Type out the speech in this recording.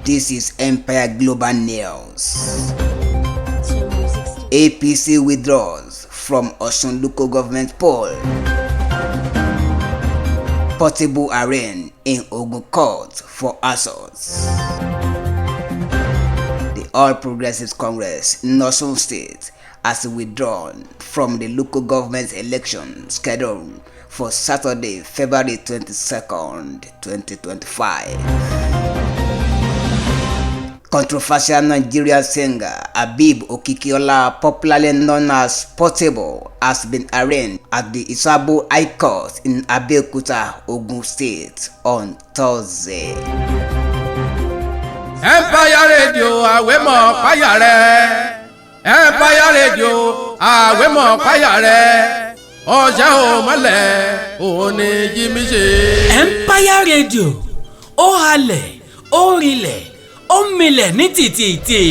This is Empire Global News. APC withdraws from Osun local government poll. Portable arraign in Ogun court for assaults. The All Progressives Congress in Osun State has withdrawn from the local government election scheduled for Saturday, February 22nd, 2025. Controversial Nigerian singer Habib Okikiola, popularly known as Portable, has been arraigned at the Isabo High Court in Abeokuta, Ogun State on Thursday. Empire Radio, àwẹ̀mọ̀ fáyà rẹ̀. Empire Radio, àwẹ̀mọ̀ fáyà rẹ̀. Ọjà ò mọ́lẹ̀, òní jí mi ṣe. Empire Radio, ó halẹ̀, ó rilẹ̀, ó milẹ̀ ní tìtìtì.